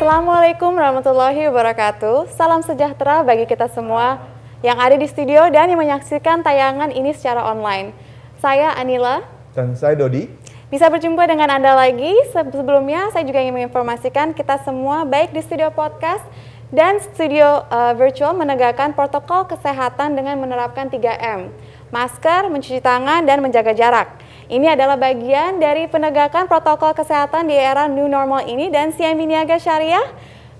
Assalamualaikum warahmatullahi wabarakatuh. Salam sejahtera bagi kita semua yang ada di studio dan yang menyaksikan tayangan ini secara online. Saya Anila. Dan saya Dodi. Bisa berjumpa dengan Anda lagi. Sebelumnya saya juga ingin menginformasikan kita semua baik di studio podcast dan studio virtual menegakkan protokol kesehatan dengan menerapkan 3M. Masker, mencuci tangan, dan menjaga jarak. Ini adalah bagian dari penegakan protokol kesehatan di era new normal ini dan CIMB Niaga Syariah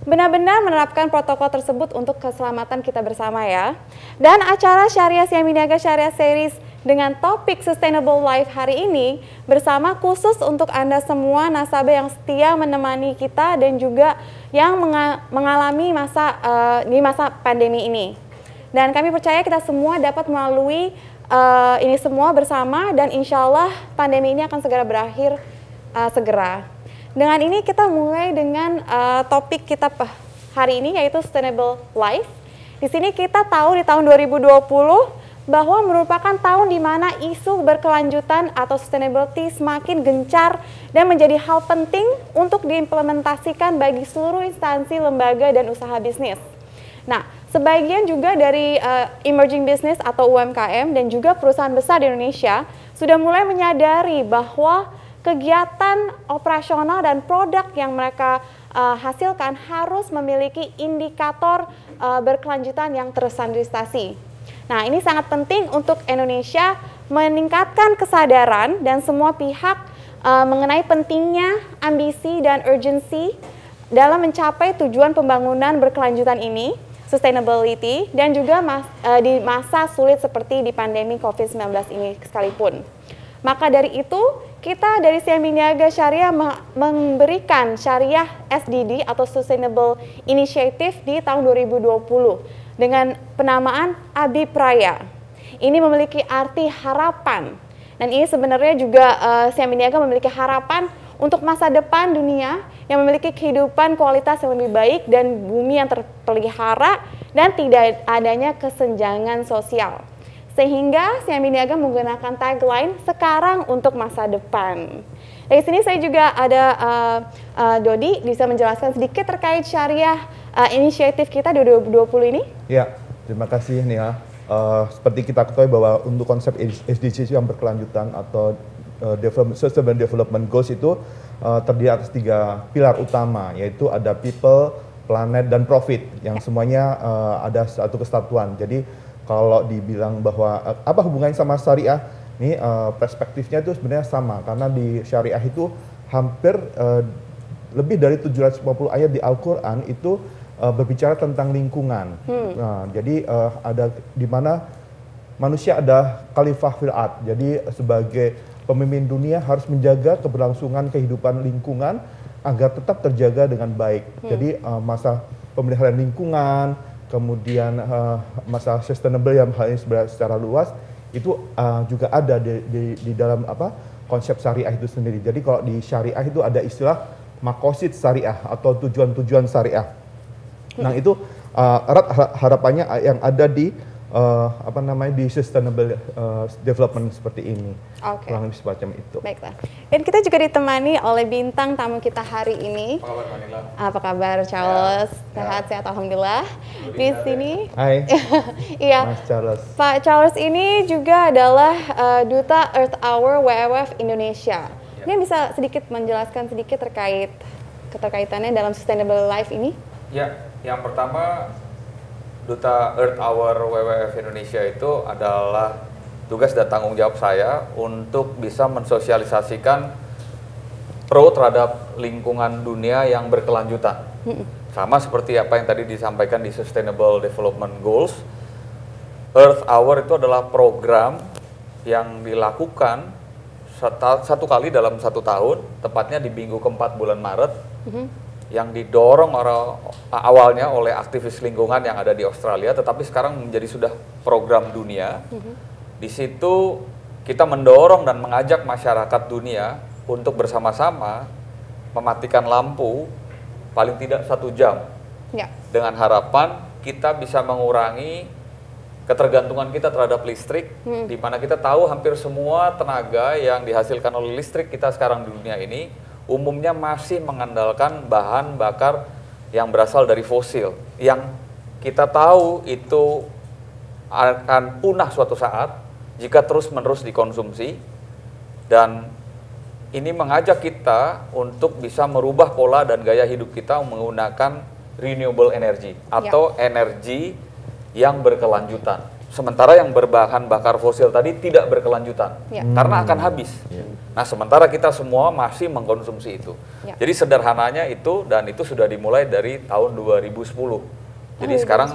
benar-benar menerapkan protokol tersebut untuk keselamatan kita bersama ya. Dan acara Syariah CIMB Niaga Syariah Series dengan topik Sustainable Life hari ini bersama khusus untuk Anda semua nasabah yang setia menemani kita dan juga yang mengalami masa pandemi ini. Dan kami percaya kita semua dapat melalui ini semua bersama dan insya Allah pandemi ini akan segera berakhir segera. Dengan ini kita mulai dengan topik kita hari ini yaitu Sustainable Life. Di sini kita tahu di tahun 2020 bahwa merupakan tahun di mana isu berkelanjutan atau sustainability semakin gencar dan menjadi hal penting untuk diimplementasikan bagi seluruh instansi, lembaga, dan usaha bisnis. Nah, sebagian juga dari emerging business atau UMKM dan juga perusahaan besar di Indonesia sudah mulai menyadari bahwa kegiatan operasional dan produk yang mereka hasilkan harus memiliki indikator berkelanjutan yang terstandarisasi. Nah, ini sangat penting untuk Indonesia meningkatkan kesadaran dan semua pihak mengenai pentingnya ambisi dan urgensi dalam mencapai tujuan pembangunan berkelanjutan ini, sustainability, dan juga di masa sulit seperti di pandemi COVID-19 ini sekalipun. Maka dari itu, kita dari CIMB Niaga Syariah memberikan Syariah SDD atau Sustainable Initiative di tahun 2020 dengan penamaan Abipraya. Ini memiliki arti harapan. Dan ini sebenarnya juga CIMB Niaga memiliki harapan untuk masa depan dunia yang memiliki kehidupan kualitas yang lebih baik dan bumi yang terpelihara dan tidak adanya kesenjangan sosial. Sehingga CIMB Niaga menggunakan tagline sekarang untuk masa depan. Dari sini saya juga ada Dodi bisa menjelaskan sedikit terkait Syariah inisiatif kita di 2020 ini. Ya, terima kasih Nia. Seperti kita ketahui bahwa untuk konsep SDGs yang berkelanjutan atau Sustainable Development Goals itu terdiri atas 3 pilar utama, yaitu ada people, planet, dan profit yang semuanya ada satu kesatuan. Jadi kalau dibilang bahwa apa hubungannya sama syariah, ini perspektifnya itu sebenarnya sama karena di syariah itu hampir lebih dari 750 ayat di Al-Quran itu berbicara tentang lingkungan. Nah, jadi ada di mana manusia ada khalifah fil ard. Jadi sebagai pemimpin dunia harus menjaga keberlangsungan kehidupan lingkungan agar tetap terjaga dengan baik. Jadi masa pemeliharaan lingkungan, kemudian masa sustainable yang hal ini secara luas itu juga ada di dalam konsep syariah itu sendiri. Jadi kalau di syariah itu ada istilah makosid syariah atau tujuan-tujuan syariah. Nah itu erat harapannya yang ada di di sustainable development seperti ini. Oke. Kurang lebih semacam itu. Baiklah. Dan kita juga ditemani oleh bintang tamu kita hari ini. Apa kabar Manila? Apa kabar Charles? Sehat alhamdulillah. Di sini. Hai. Iya. Mas Charles. Pak Charles ini juga adalah Duta Earth Hour WWF Indonesia. Ini bisa sedikit menjelaskan sedikit terkait keterkaitannya dalam Sustainable Life ini? Ya, yang pertama Duta Earth Hour WWF Indonesia itu adalah tugas dan tanggung jawab saya untuk bisa mensosialisasikan pro terhadap lingkungan dunia yang berkelanjutan. Sama seperti apa yang tadi disampaikan di Sustainable Development Goals, Earth Hour itu adalah program yang dilakukan satu kali dalam 1 tahun, tepatnya di minggu keempat bulan Maret, yang didorong awalnya oleh aktivis lingkungan yang ada di Australia, tetapi sekarang menjadi sudah program dunia. Di situ kita mendorong dan mengajak masyarakat dunia untuk bersama-sama mematikan lampu paling tidak 1 jam. Ya. Dengan harapan kita bisa mengurangi ketergantungan kita terhadap listrik, di mana kita tahu hampir semua tenaga yang dihasilkan oleh listrik kita sekarang di dunia ini umumnya masih mengandalkan bahan bakar yang berasal dari fosil, yang kita tahu itu akan punah suatu saat jika terus-menerus dikonsumsi, dan ini mengajak kita untuk bisa merubah pola dan gaya hidup kita menggunakan renewable energy atau energi yang berkelanjutan. Sementara yang berbahan bakar fosil tadi tidak berkelanjutan karena akan habis. Nah, sementara kita semua masih mengkonsumsi itu. Jadi sederhananya itu, dan itu sudah dimulai dari tahun 2010. Jadi sekarang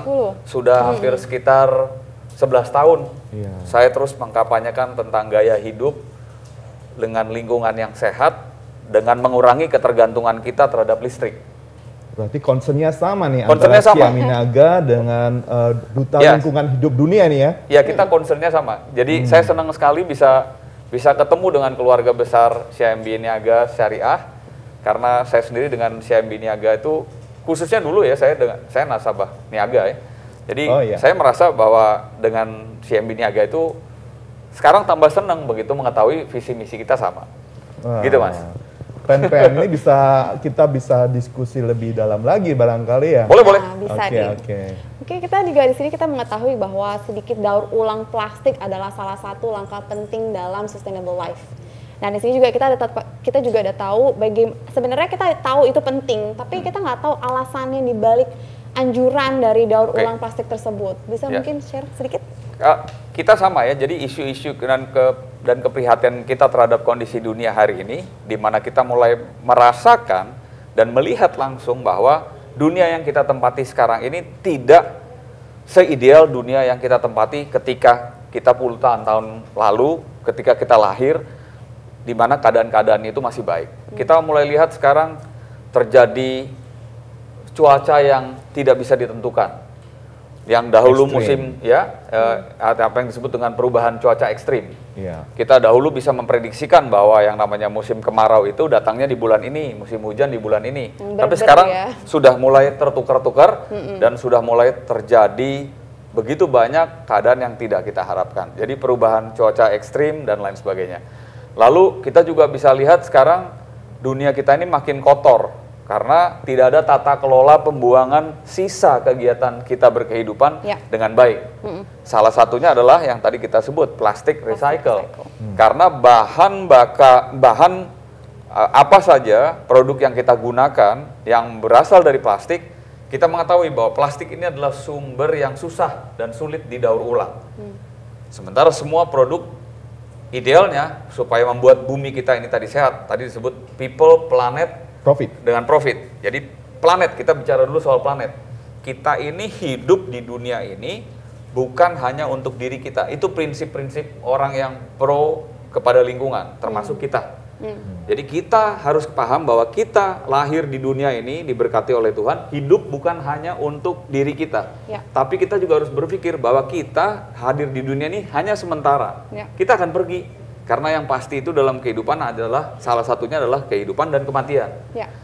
sudah hampir sekitar 11 tahun saya terus mengkampanyekan tentang gaya hidup dengan lingkungan yang sehat dengan mengurangi ketergantungan kita terhadap listrik. Berarti concernnya sama nih concernnya antara sama. Siaminaga dengan Duta Lingkungan Hidup Dunia nih ya? Ya, kita concernnya sama. Jadi saya senang sekali bisa ketemu dengan keluarga besar CIMB Niaga Syariah, karena saya sendiri dengan CIMB Niaga itu khususnya dulu ya, saya nasabah Niaga ya. Jadi saya merasa bahwa dengan CIMB Niaga itu sekarang tambah senang begitu mengetahui visi misi kita sama. Gitu Mas. Keren-keren, ini kita bisa diskusi lebih dalam lagi barangkali ya. Boleh. Nah, bisa Oke, kita juga di sini kita mengetahui bahwa sedikit daur ulang plastik adalah salah satu langkah penting dalam sustainable life. Nah, di sini juga kita juga ada tahu sebenarnya kita tahu itu penting, tapi kita nggak tahu alasannya di balik anjuran dari daur ulang plastik tersebut. Bisa mungkin share sedikit? Kita sama ya, jadi isu-isu dan keprihatinan kita terhadap kondisi dunia hari ini, di mana kita mulai merasakan dan melihat langsung bahwa dunia yang kita tempati sekarang ini tidak seideal dunia yang kita tempati ketika kita puluhan tahun lalu, ketika kita lahir, di mana keadaan-keadaan itu masih baik. Kita mulai lihat sekarang terjadi cuaca yang tidak bisa ditentukan. Yang dahulu musim apa yang disebut dengan perubahan cuaca ekstrim. Kita dahulu bisa memprediksikan bahwa yang namanya musim kemarau itu datangnya di bulan ini, musim hujan di bulan ini. Tapi sekarang sudah mulai tertukar-tukar dan sudah mulai terjadi begitu banyak keadaan yang tidak kita harapkan. Jadi perubahan cuaca ekstrim dan lain sebagainya. Lalu kita juga bisa lihat sekarang dunia kita ini makin kotor, karena tidak ada tata kelola pembuangan sisa kegiatan kita berkehidupan dengan baik. Salah satunya adalah yang tadi kita sebut plastik recycle. Karena bahan apa saja produk yang kita gunakan yang berasal dari plastik, kita mengetahui bahwa plastik ini adalah sumber yang susah dan sulit didaur ulang. Sementara semua produk idealnya supaya membuat bumi kita ini tadi sehat, tadi disebut people, planet, dengan profit. Jadi planet, kita bicara dulu soal planet. Kita ini hidup di dunia ini bukan hanya untuk diri kita. Itu prinsip-prinsip orang yang pro kepada lingkungan, termasuk kita. Jadi kita harus paham bahwa kita lahir di dunia ini diberkati oleh Tuhan, hidup bukan hanya untuk diri kita. Tapi kita juga harus berpikir bahwa kita hadir di dunia ini hanya sementara. Kita akan pergi. Karena yang pasti itu dalam kehidupan adalah, salah satunya adalah kehidupan dan kematian.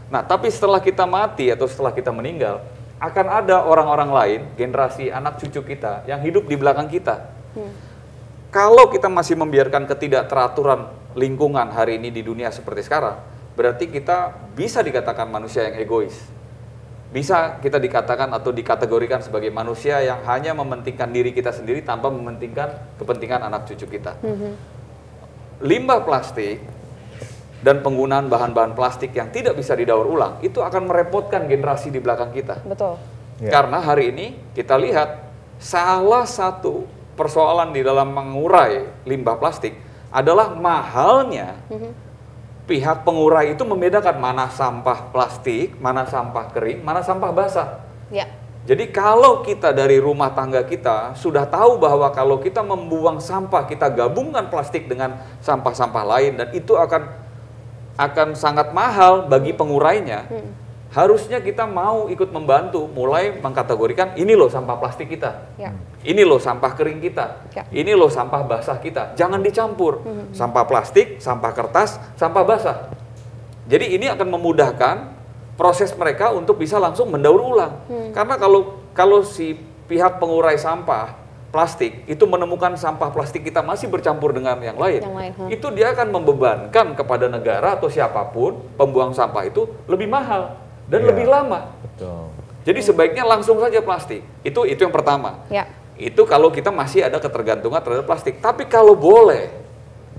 Nah, tapi setelah kita mati atau setelah kita meninggal, akan ada orang-orang lain, generasi anak cucu kita, yang hidup di belakang kita. Kalau kita masih membiarkan ketidakteraturan lingkungan hari ini di dunia seperti sekarang, berarti kita bisa dikatakan manusia yang egois. Bisa kita dikatakan atau dikategorikan sebagai manusia yang hanya mementingkan diri kita sendiri tanpa mementingkan kepentingan anak cucu kita. Limbah plastik dan penggunaan bahan-bahan plastik yang tidak bisa didaur ulang itu akan merepotkan generasi di belakang kita. Betul. Karena hari ini kita lihat salah satu persoalan di dalam mengurai limbah plastik adalah mahalnya pihak pengurai itu membedakan mana sampah plastik, mana sampah kering, mana sampah basah. Jadi kalau kita dari rumah tangga kita sudah tahu bahwa kalau kita membuang sampah, kita gabungkan plastik dengan sampah-sampah lain dan itu akan sangat mahal bagi pengurainya. Harusnya kita mau ikut membantu, mulai mengkategorikan ini loh sampah plastik kita, ini loh sampah kering kita, ini loh sampah basah kita. Jangan dicampur, sampah plastik, sampah kertas, sampah basah. Jadi ini akan memudahkan proses mereka untuk bisa langsung mendaur ulang. Karena kalau si pihak pengurai sampah plastik itu menemukan sampah plastik kita masih bercampur dengan yang lain, itu dia akan membebankan kepada negara atau siapapun pembuang sampah itu lebih mahal dan lebih lama. Betul. Jadi sebaiknya langsung saja plastik. Itu yang pertama. Ya. Itu kalau kita masih ada ketergantungan terhadap plastik. Tapi kalau boleh,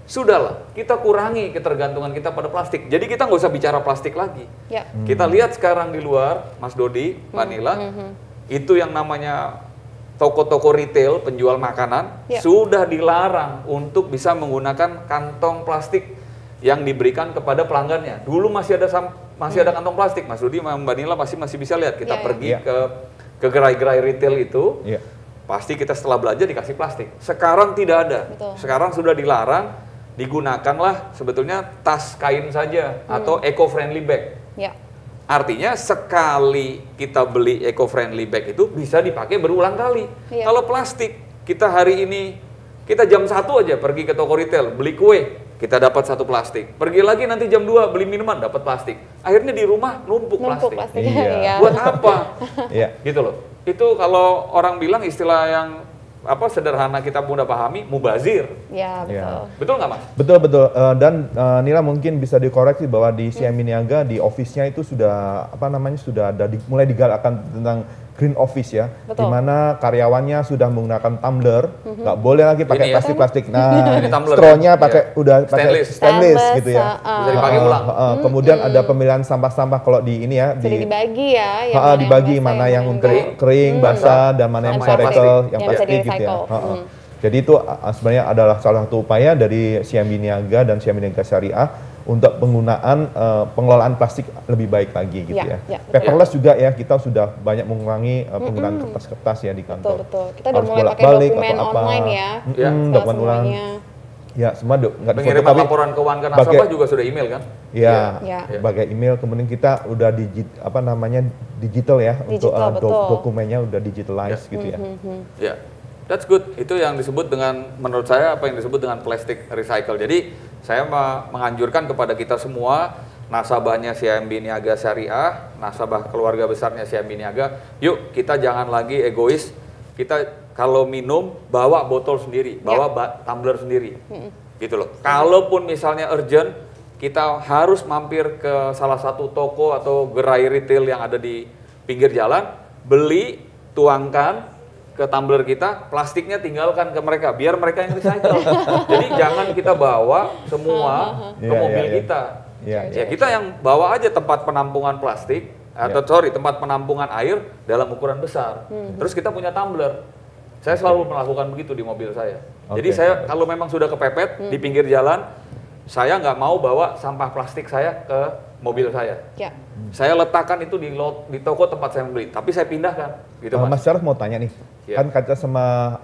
sudahlah kita kurangi ketergantungan kita pada plastik. Jadi kita nggak usah bicara plastik lagi. Ya. Kita lihat sekarang di luar, Mas Dodi, Mbak Nila, itu yang namanya toko-toko retail penjual makanan sudah dilarang untuk bisa menggunakan kantong plastik yang diberikan kepada pelanggannya. Dulu masih ada kantong plastik, Mas Dodi, Mbak Nila masih bisa lihat. Kita pergi ke gerai-gerai retail itu, pasti kita setelah belanja dikasih plastik. Sekarang tidak ada. Betul. Sekarang sudah dilarang, digunakanlah sebetulnya tas kain saja atau eco-friendly bag. Ya. Artinya sekali kita beli eco-friendly bag itu bisa dipakai berulang kali. Iya. Kalau plastik, kita hari ini, kita jam 1 aja pergi ke toko retail, beli kue, kita dapat 1 plastik. Pergi lagi nanti jam 2 beli minuman, dapat plastik. Akhirnya di rumah numpuk plastik. Iya. Buat apa? Iya. Gitu loh. Itu kalau orang bilang istilah yang sederhana kita mudah pahami, mubazir. Ya, betul. Ya. Betul nggak, Mas? Betul. Dan Nila mungkin bisa dikoreksi bahwa di CMB Niaga di office-nya itu sudah sudah ada mulai digalakkan tentang green office ya, di mana karyawannya sudah menggunakan tumbler, nggak boleh lagi pakai plastik-plastik. Nah, straw-nya pakai udah pakai stainless gitu ya. Bisa dipakai ulang. Kemudian ada pemilihan sampah-sampah kalau di ini ya, Jadi dibagi ya, dibagi mana yang untuk kering, basah, dan mana yang bisa recycle, yang plastik gitu ya. Jadi itu sebenarnya adalah salah satu upaya dari CMB Niaga dan CMB Niaga Syariah untuk penggunaan pengelolaan plastik lebih baik lagi gitu ya. Paperless juga ya, kita sudah banyak mengurangi penggunaan kertas-kertas ya di kantor. Betul. Kita udah mulai pakai dokumen online ya. Dokumen online. Ya, semua nggak pengiriman laporan keuangan nasabah juga sudah email kan? Ya, sebagai email. Kemudian kita udah digital ya, untuk dokumennya udah digitalize gitu ya. Ya. That's good. Itu yang disebut dengan, menurut saya, apa yang disebut dengan plastic recycle. Jadi saya menganjurkan kepada kita semua, nasabahnya CMB Niaga Syariah, nasabah keluarga besarnya CMB Niaga, yuk kita jangan lagi egois. Kita kalau minum bawa botol sendiri, bawa tumbler sendiri, gitu loh. Kalaupun misalnya urgent, kita harus mampir ke salah satu toko atau gerai retail yang ada di pinggir jalan, beli, tuangkan ke tumbler kita, plastiknya tinggalkan ke mereka, biar mereka yang recycle. Jadi jangan kita bawa semua ke mobil kita. Ya kita yang bawa aja tempat penampungan plastik, tempat penampungan air dalam ukuran besar. Terus kita punya tumbler. Saya selalu melakukan begitu di mobil saya. Jadi saya kalau memang sudah kepepet di pinggir jalan, saya nggak mau bawa sampah plastik saya ke mobil saya. Saya letakkan itu di toko tempat saya membeli, tapi saya pindahkan. Gitu, Mas Syarif mau tanya nih, kan kaca sama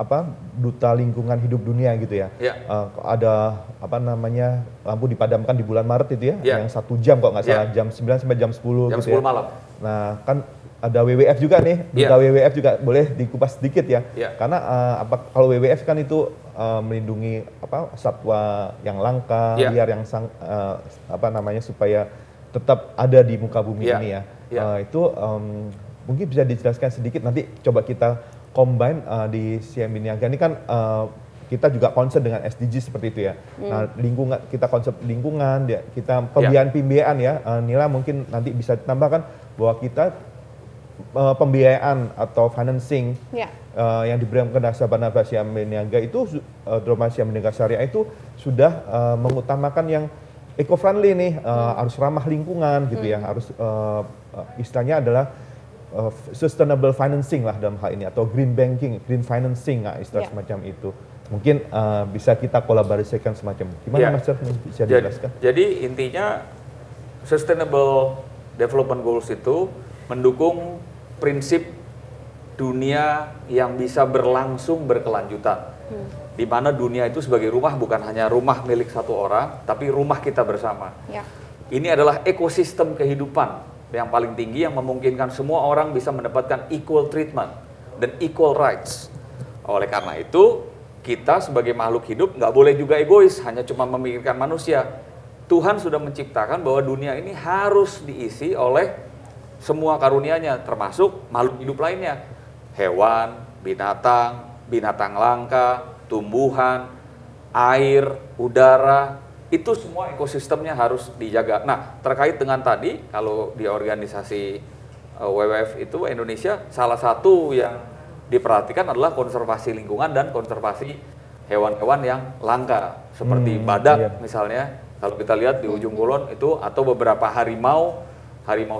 Duta Lingkungan Hidup Dunia gitu ya. Ada lampu dipadamkan di bulan Maret itu ya, yang 1 jam kok nggak salah, jam 9 sampai jam 10 jam gitu 10 malam. Nah, kan ada WWF juga nih, Duta WWF juga boleh dikupas sedikit ya. Karena kalau WWF kan itu melindungi satwa yang langka, liar yang supaya tetap ada di muka bumi ini ya. Itu mungkin bisa dijelaskan sedikit, nanti coba kita combine di CMB Niaga ini kan kita juga concern dengan SDG seperti itu ya. Nah, lingkungan, kita konsep lingkungan, kita pembiayaan ya. Nila mungkin nanti bisa tambahkan bahwa kita pembiayaan atau financing yang diberikan ke nasabah CMB Niaga itu, terutama CMB Niaga Syariah itu sudah mengutamakan yang eco-friendly nih, harus ramah lingkungan gitu ya, harus istilahnya adalah sustainable financing lah dalam hal ini, atau green banking, green financing, istilah semacam itu. Mungkin bisa kita kolaborasikan semacam itu. Gimana Mas Syarif, bisa dijelaskan? Jadi intinya Sustainable Development Goals itu mendukung prinsip dunia yang bisa berlangsung berkelanjutan. Di mana dunia itu sebagai rumah bukan hanya rumah milik satu orang, tapi rumah kita bersama. Ini adalah ekosistem kehidupan yang paling tinggi yang memungkinkan semua orang bisa mendapatkan equal treatment dan equal rights. Oleh karena itu, kita sebagai makhluk hidup nggak boleh juga egois, hanya cuma memikirkan manusia. Tuhan sudah menciptakan bahwa dunia ini harus diisi oleh semua karunia-Nya, termasuk makhluk hidup lainnya. Hewan, binatang, binatang langka, tumbuhan, air, udara, itu semua ekosistemnya harus dijaga. Nah, terkait dengan tadi, kalau di organisasi WWF itu Indonesia, salah satu yang diperhatikan adalah konservasi lingkungan dan konservasi hewan-hewan yang langka, seperti badak misalnya. Kalau kita lihat di ujung kulon itu, atau beberapa harimau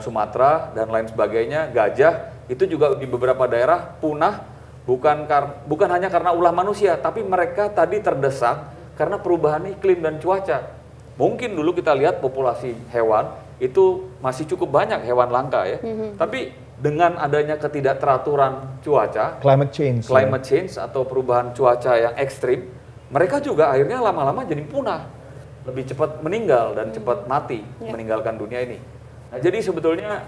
Sumatera dan lain sebagainya, gajah, itu juga di beberapa daerah punah, bukan hanya karena ulah manusia, tapi mereka tadi terdesak karena perubahan iklim dan cuaca. Mungkin dulu kita lihat populasi hewan itu masih cukup banyak hewan langka ya. Tapi dengan adanya ketidakteraturan cuaca, climate change atau perubahan cuaca yang ekstrim, mereka juga akhirnya lama-lama jadi punah. Lebih cepat meninggal dan cepat mati meninggalkan dunia ini. Nah, jadi sebetulnya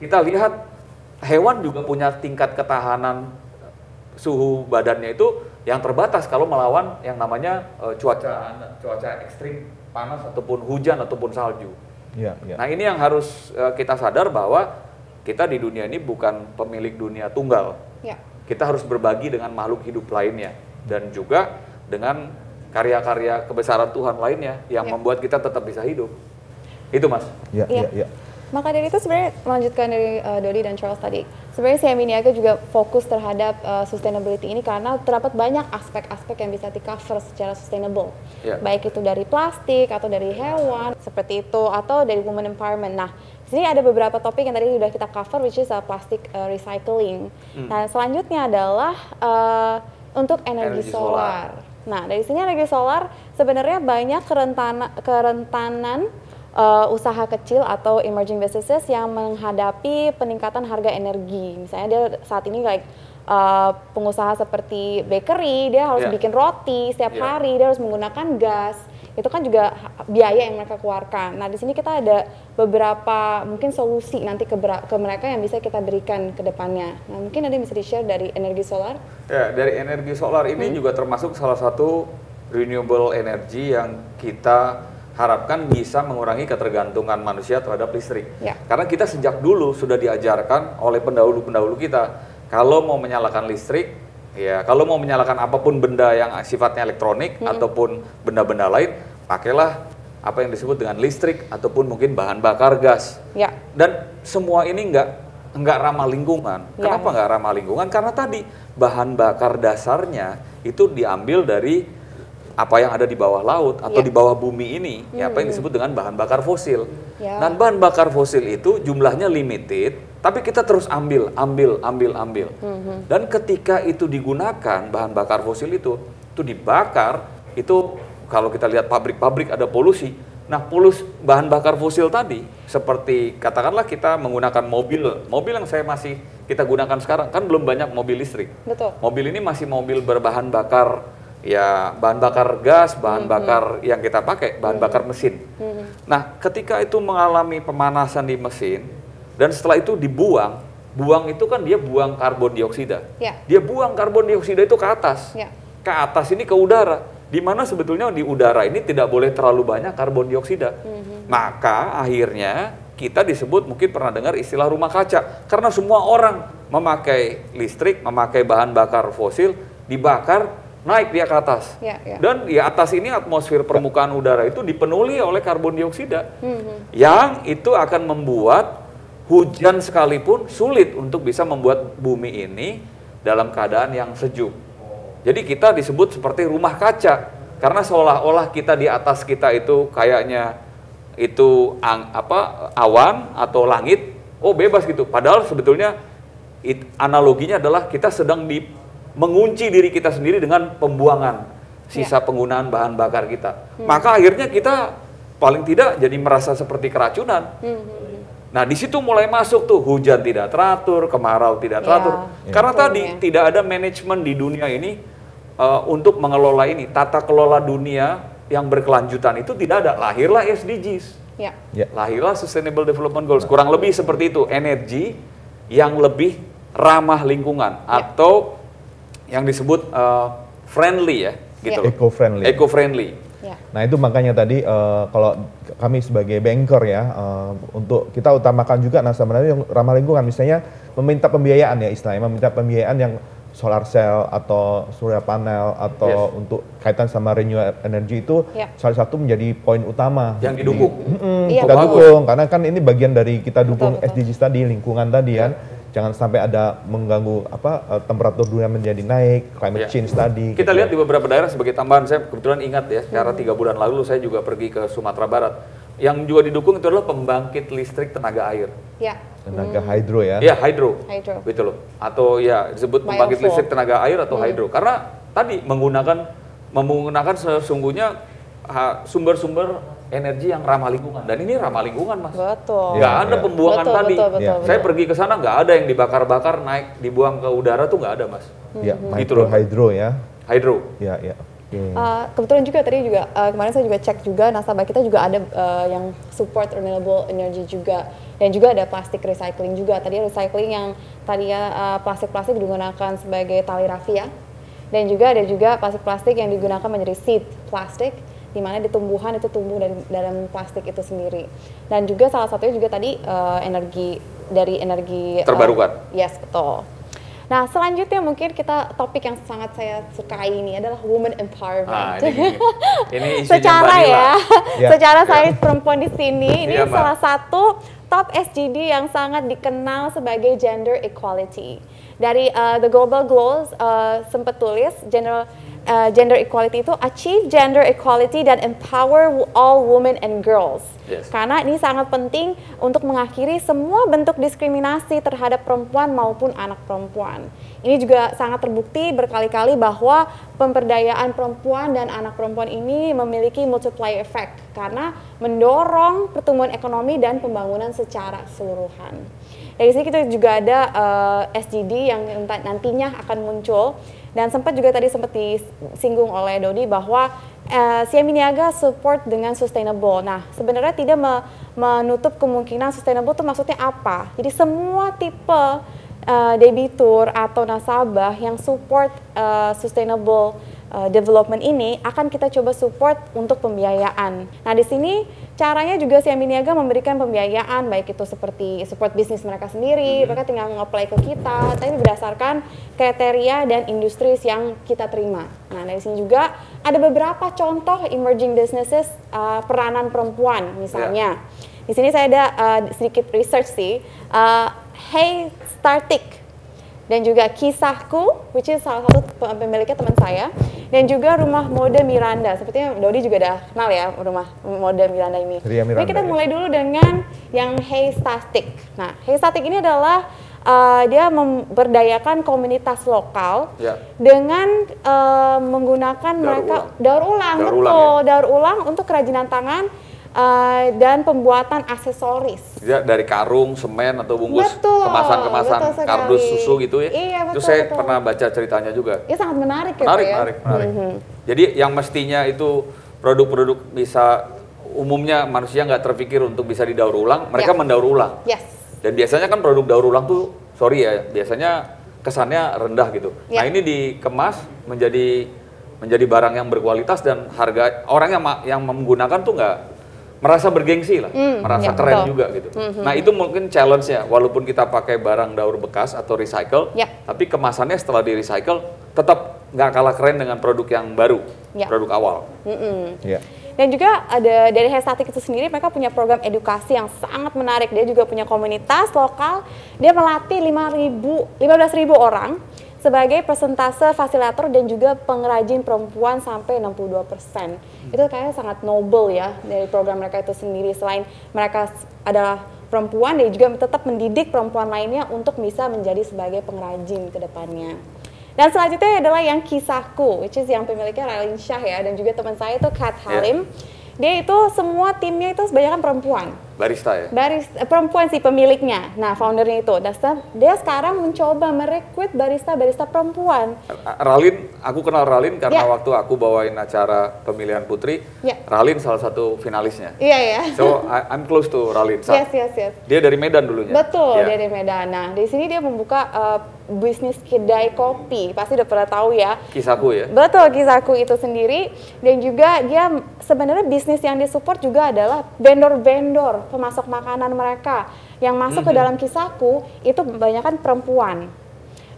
kita lihat hewan juga punya tingkat ketahanan suhu badannya itu yang terbatas kalau melawan yang namanya cuaca ekstrim, panas ataupun hujan ataupun salju. Nah, ini yang harus kita sadar bahwa kita di dunia ini bukan pemilik dunia tunggal. Kita harus berbagi dengan makhluk hidup lainnya dan juga dengan karya-karya kebesaran Tuhan lainnya yang membuat kita tetap bisa hidup. Itu, Mas. Maka dari itu sebenarnya melanjutkan dari Dodi dan Charles tadi, sebenarnya CMB Niaga juga fokus terhadap sustainability ini karena terdapat banyak aspek-aspek yang bisa di-cover secara sustainable. Baik itu dari plastik atau dari hewan, seperti itu, atau dari women empowerment. Nah, di sini ada beberapa topik yang tadi sudah kita cover, which is plastic recycling. Nah, selanjutnya adalah untuk energi solar. Nah, dari sini energi solar sebenarnya banyak kerentanan usaha kecil atau emerging businesses yang menghadapi peningkatan harga energi. Misalnya dia saat ini pengusaha seperti bakery, dia harus bikin roti setiap hari, dia harus menggunakan gas. Itu kan juga biaya yang mereka keluarkan. Nah, di sini kita ada beberapa mungkin solusi nanti ke mereka yang bisa kita berikan ke depannya. Nah, mungkin ada yang bisa di-share dari energi solar? Ya, dari energi solar ini juga termasuk salah satu renewable energy yang kita harapkan bisa mengurangi ketergantungan manusia terhadap listrik. Karena kita sejak dulu sudah diajarkan oleh pendahulu-pendahulu kita, kalau mau menyalakan listrik, kalau mau menyalakan apapun benda yang sifatnya elektronik ataupun benda-benda lain, pakailah apa yang disebut dengan listrik ataupun mungkin bahan bakar gas. Dan semua ini nggak ramah lingkungan. Kenapa nggak ramah lingkungan? Karena tadi bahan bakar dasarnya itu diambil dari apa yang ada di bawah laut atau di bawah bumi ini, apa yang disebut dengan bahan bakar fosil. Dan bahan bakar fosil itu jumlahnya limited, tapi kita terus ambil. Dan ketika itu digunakan, bahan bakar fosil itu dibakar, itu kalau kita lihat pabrik-pabrik ada polusi. Nah, bahan bakar fosil tadi, seperti katakanlah kita menggunakan mobil yang kita gunakan sekarang, kan belum banyak mobil listrik. Mobil ini masih mobil berbahan bakar, bahan bakar gas, bahan bakar yang kita pakai, bahan bakar mesin. Nah, ketika itu mengalami pemanasan di mesin, dan setelah itu buang itu kan dia buang karbon dioksida. Dia buang karbon dioksida itu ke atas. Ke atas ini ke udara. Di mana sebetulnya di udara ini tidak boleh terlalu banyak karbon dioksida. Maka akhirnya kita disebut, mungkin pernah dengar istilah rumah kaca. Karena semua orang memakai listrik, memakai bahan bakar fosil, dibakar, naik dia ke atas. Dan di atas ini atmosfer permukaan udara itu dipenuhi oleh karbon dioksida. Yang itu akan membuat hujan sekalipun sulit untuk bisa membuat bumi ini dalam keadaan yang sejuk. Jadi kita disebut seperti rumah kaca. Karena seolah-olah kita di atas kita itu kayaknya itu awan atau langit, bebas gitu. Padahal sebetulnya analoginya adalah kita sedang mengunci diri kita sendiri dengan pembuangan sisa penggunaan bahan bakar kita. Maka akhirnya kita paling tidak jadi merasa seperti keracunan. Nah, di situ mulai masuk tuh hujan tidak teratur, kemarau tidak teratur. Karena tadi tidak ada manajemen di dunia ini untuk mengelola ini. Tata kelola dunia yang berkelanjutan itu tidak ada. Lahirlah SDGs. Lahirlah Sustainable Development Goals. Kurang lebih seperti itu. Energi yang lebih ramah lingkungan atau yang disebut friendly gitu. Eco-friendly. Nah, itu makanya tadi kalau kami sebagai banker untuk kita utamakan juga sebenarnya yang ramah lingkungan, misalnya meminta pembiayaan istilahnya, meminta pembiayaan yang solar cell atau surya panel atau untuk kaitan sama renewable energy itu salah satu menjadi poin utama yang didukung. Kita dukung karena kan ini bagian dari kita dukung SDGs tadi, lingkungan tadi kan. Jangan sampai ada mengganggu temperatur dunia menjadi naik, climate change tadi. Kita gitu lihat di beberapa daerah sebagai tambahan, saya kebetulan ingat ya, karena 3 bulan lalu saya juga pergi ke Sumatera Barat. Yang juga didukung itu adalah pembangkit listrik tenaga air. Tenaga hydro ya? Iya, hydro. Gitu loh. Atau ya disebut pembangkit listrik tenaga air atau hydro. Karena tadi menggunakan sesungguhnya sumber-sumber energi yang ramah lingkungan, dan ini ramah lingkungan, Mas. Betul. Nggak ada pembuangan tadi. Betul. Saya pergi ke sana nggak ada yang dibakar-bakar naik dibuang ke udara tuh nggak ada, Mas. Iya, Gitu loh. hydro ya. Hydro. Iya. Kebetulan juga tadi juga kemarin saya juga cek juga nasabah kita juga ada yang support renewable energy juga, dan juga ada plastik recycling juga. Tadi recycling yang tadinya plastik-plastik digunakan sebagai tali rafia, dan juga ada juga plastik-plastik yang digunakan menjadi seed plastik, di mana di tumbuhan itu tumbuh dalam plastik itu sendiri. Dan juga salah satunya juga tadi energi terbarukan. Yes, betul. Nah, selanjutnya mungkin kita topik yang sangat saya sukai ini adalah women empowerment. Ini secara secara saya perempuan di sini, ini salah satu top SDG yang sangat dikenal sebagai gender equality. Dari the global goals sempat tulis gender equality itu achieve gender equality dan empower all women and girls. Karena ini sangat penting untuk mengakhiri semua bentuk diskriminasi terhadap perempuan maupun anak perempuan. Ini juga sangat terbukti berkali-kali bahwa pemberdayaan perempuan dan anak perempuan ini memiliki multiplier effect karena mendorong pertumbuhan ekonomi dan pembangunan secara keseluruhan. Dari sini kita juga ada SDG yang nantinya akan muncul, dan sempat disinggung oleh Dodi bahwa Siaami Niaga support dengan sustainable. Nah, sebenarnya tidak menutup kemungkinan sustainable itu maksudnya apa. Jadi semua tipe debitur atau nasabah yang support sustainable development ini akan kita coba support untuk pembiayaan. Nah, di sini caranya juga Siaami Niaga memberikan pembiayaan, baik itu seperti support bisnis mereka sendiri, mereka tinggal nge-apply ke kita, tapi berdasarkan kriteria dan industri yang kita terima. Nah, dari sini juga ada beberapa contoh emerging businesses peranan perempuan, misalnya. Di sini saya ada sedikit research sih, Hey Startik, dan juga Kisahku, which is salah satu pemiliknya teman saya, dan juga Rumah Mode Miranda. Sepertinya Dodi juga udah kenal ya Rumah Mode Miranda ini. Jadi kita mulai dulu dengan yang Hey Startik. Nah, Hey Startik ini adalah dia memberdayakan komunitas lokal dengan menggunakan daur ulang untuk kerajinan tangan dan pembuatan aksesoris. Dari karung, semen atau bungkus kemasan-kemasan kardus susu gitu ya. Iya, itu saya pernah baca ceritanya juga. Iya, sangat menarik ya. Menarik. Jadi yang mestinya itu produk-produk bisa umumnya manusia nggak terpikir untuk bisa didaur ulang, mereka mendaur ulang. Dan biasanya kan produk daur ulang tuh, biasanya kesannya rendah gitu. Nah, ini dikemas menjadi barang yang berkualitas dan harga orang yang menggunakan tuh nggak merasa bergengsi lah, merasa keren juga gitu. Nah, itu mungkin challenge-nya, walaupun kita pakai barang daur bekas atau recycle, tapi kemasannya setelah di recycle tetap nggak kalah keren dengan produk yang baru, produk awal. Dan juga ada dari Hey Startik itu sendiri, mereka punya program edukasi yang sangat menarik. Dia juga punya komunitas lokal, dia melatih 15.000 orang sebagai persentase fasilitator dan juga pengrajin perempuan sampai 62%. Itu kayaknya sangat noble ya dari program mereka itu sendiri. Selain mereka adalah perempuan, dia juga tetap mendidik perempuan lainnya untuk bisa menjadi sebagai pengrajin ke depannya. Dan selanjutnya adalah yang Kisahku, which is yang pemiliknya Railin Shah ya, dan juga teman saya itu Kat Halim. Dia itu semua timnya itu kebanyakan perempuan. Barista ya? Perempuan sih pemiliknya, nah foundernya itu. Dia sekarang mencoba merekrut barista-barista perempuan. Ralin, aku kenal Ralin karena waktu aku bawain acara pemilihan putri, Ralin salah satu finalisnya. So I'm close to Ralin. Dia dari Medan dulunya. Betul, dia dari Medan. Nah, di sini dia membuka bisnis kedai kopi, pasti udah pernah tahu ya. Kisahku ya? Betul, Kisahku itu sendiri. Dan juga dia sebenarnya bisnis yang disupport juga adalah vendor-vendor pemasok makanan mereka yang masuk ke dalam Kisahku itu kebanyakan perempuan.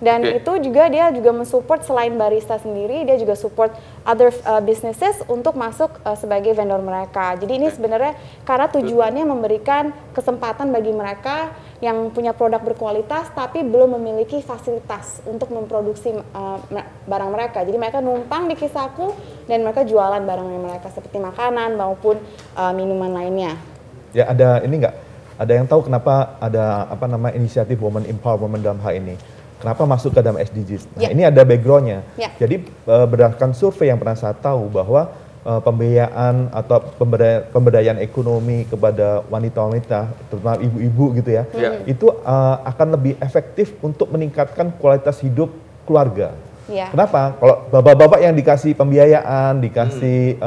Dan itu juga dia juga mensupport selain barista sendiri, dia juga support other businesses untuk masuk sebagai vendor mereka. Jadi ini sebenarnya karena tujuannya memberikan kesempatan bagi mereka yang punya produk berkualitas tapi belum memiliki fasilitas untuk memproduksi barang mereka. Jadi mereka numpang di Kissaku dan mereka jualan barangnya mereka seperti makanan maupun minuman lainnya. Ya, ada ini nggak? Ada yang tahu kenapa ada inisiatif Women Empowerment dalam hal ini? Kenapa masuk ke dalam SDGs? Nah, ini ada backgroundnya. Jadi berdasarkan survei yang pernah saya tahu bahwa pembiayaan atau pemberdayaan ekonomi kepada wanita-wanita, terutama ibu-ibu gitu ya, itu akan lebih efektif untuk meningkatkan kualitas hidup keluarga. Kenapa? Kalau bapak-bapak yang dikasih pembiayaan, dikasih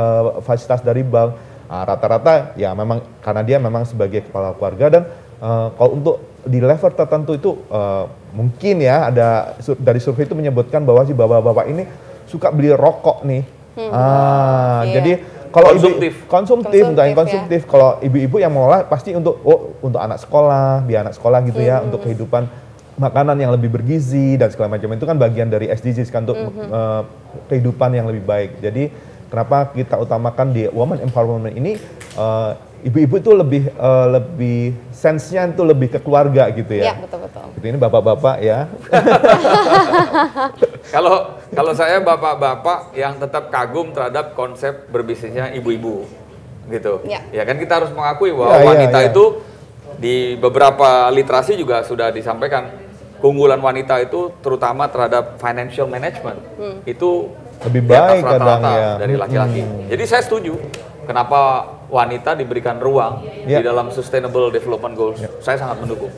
fasilitas dari bank, rata-rata ya memang karena dia memang sebagai kepala keluarga dan kalau untuk di level tertentu itu mungkin ya ada dari survei itu menyebutkan bahwa si bapak-bapak ini suka beli rokok nih. Jadi kalau konsumtif, kalau ibu-ibu yang mengolah pasti untuk anak sekolah, biar anak sekolah gitu ya, untuk kehidupan makanan yang lebih bergizi dan segala macam itu kan bagian dari SDGs kan untuk kehidupan yang lebih baik. Jadi kenapa kita utamakan di Women Empowerment ini ibu-ibu itu lebih sense-nya itu lebih ke keluarga gitu ya. Iya, betul-betul. Gitu, ini bapak-bapak ya. Kalau saya bapak-bapak yang tetap kagum terhadap konsep berbisnisnya ibu-ibu gitu. Ya kan kita harus mengakui bahwa wanita itu di beberapa literasi juga sudah disampaikan keunggulan wanita itu terutama terhadap financial management itu lebih baik kadang ya dari laki-laki. Jadi saya setuju kenapa wanita diberikan ruang di dalam Sustainable Development Goals. Saya sangat mendukung.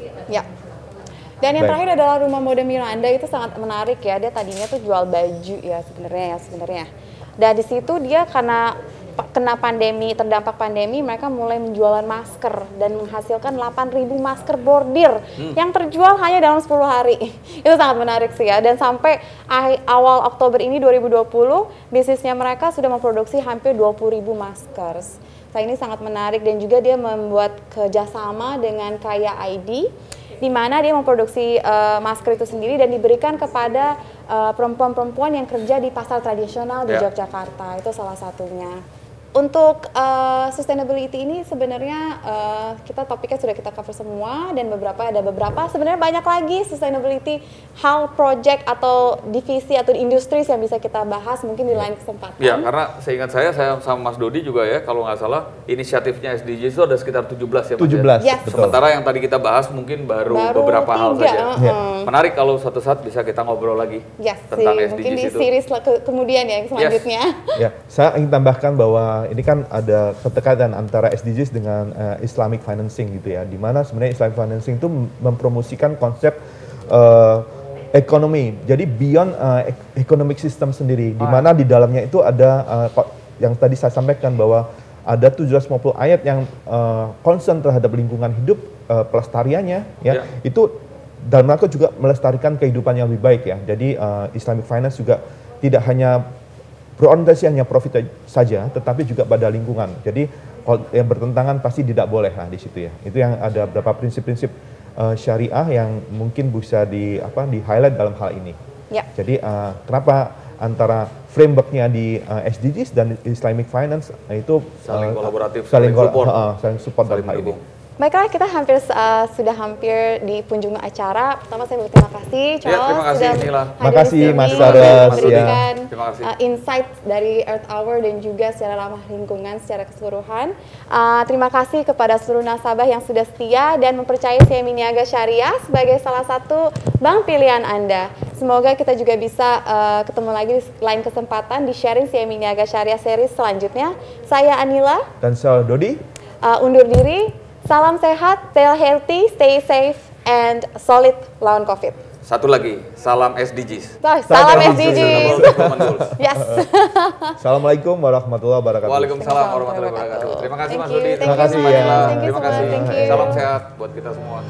Dan yang terakhir adalah Rumah Mode Miranda, itu sangat menarik ya. Dia tadinya tuh jual baju ya sebenarnya. Dan di situ dia karena kena pandemi, terdampak pandemi, mereka mulai menjualan masker dan menghasilkan 8.000 masker bordir yang terjual hanya dalam 10 hari. Itu sangat menarik sih ya. Dan sampai awal Oktober ini 2020, bisnisnya mereka sudah memproduksi hampir 20.000 masker. Nah, ini sangat menarik dan juga dia membuat kerjasama dengan Kaya ID, di mana dia memproduksi masker itu sendiri dan diberikan kepada perempuan-perempuan yang kerja di pasar tradisional di Yogyakarta. Itu salah satunya. Untuk sustainability ini sebenarnya kita topiknya sudah kita cover semua dan ada beberapa sebenarnya banyak lagi sustainability hal project atau divisi atau industri yang bisa kita bahas mungkin di lain kesempatan. Ya, karena seingat saya sama Mas Dodi juga ya, kalau nggak salah inisiatifnya SDGs itu ada sekitar 17 ya Mas 17, ya? Betul. Sementara yang tadi kita bahas mungkin baru beberapa hal saja. Menarik kalau suatu saat bisa kita ngobrol lagi tentang SDGs mungkin di itu. series kemudian ya selanjutnya. Ya, saya ingin tambahkan bahwa ini kan ada keterkaitan antara SDGs dengan Islamic financing gitu ya, di mana sebenarnya Islamic financing itu mempromosikan konsep ekonomi, jadi beyond economic system sendiri, di mana di dalamnya itu ada yang tadi saya sampaikan bahwa ada 750 ayat yang concern terhadap lingkungan hidup, pelestariannya ya, itu dalam rangka juga melestarikan kehidupan yang lebih baik ya. Jadi Islamic finance juga tidak hanya berorientasi hanya profit saja, tetapi juga pada lingkungan. Jadi kalau yang bertentangan pasti tidak boleh lah di situ ya. Itu yang ada beberapa prinsip-prinsip syariah yang mungkin bisa di highlight dalam hal ini. Jadi kenapa antara frameworknya di SDGs dan Islamic finance itu saling kolaboratif, saling support dalam hal ini. Baiklah, kita sudah hampir di penghujung acara. Pertama saya berterima kasih Charles terima kasih, sudah hadir di sini, Mas Saras, memberikan insight dari Earth Hour dan juga secara ramah lingkungan secara keseluruhan. Terima kasih kepada seluruh nasabah yang sudah setia dan mempercayai CME Niaga Syariah sebagai salah satu bank pilihan Anda. Semoga kita juga bisa ketemu lagi di lain kesempatan di sharing CME Niaga Syariah series selanjutnya. Saya Anila dan saya Dodi. Undur diri. Salam sehat, stay healthy, stay safe, and solid lawan COVID. Satu lagi, salam SDGs. Salam SDGs. Yes. Assalamualaikum warahmatullahi wabarakatuh. Waalaikumsalam warahmatullahi wabarakatuh. Terima kasih Mas Dodi. Terima kasih ya. Terima kasih. Salam sehat buat kita semua.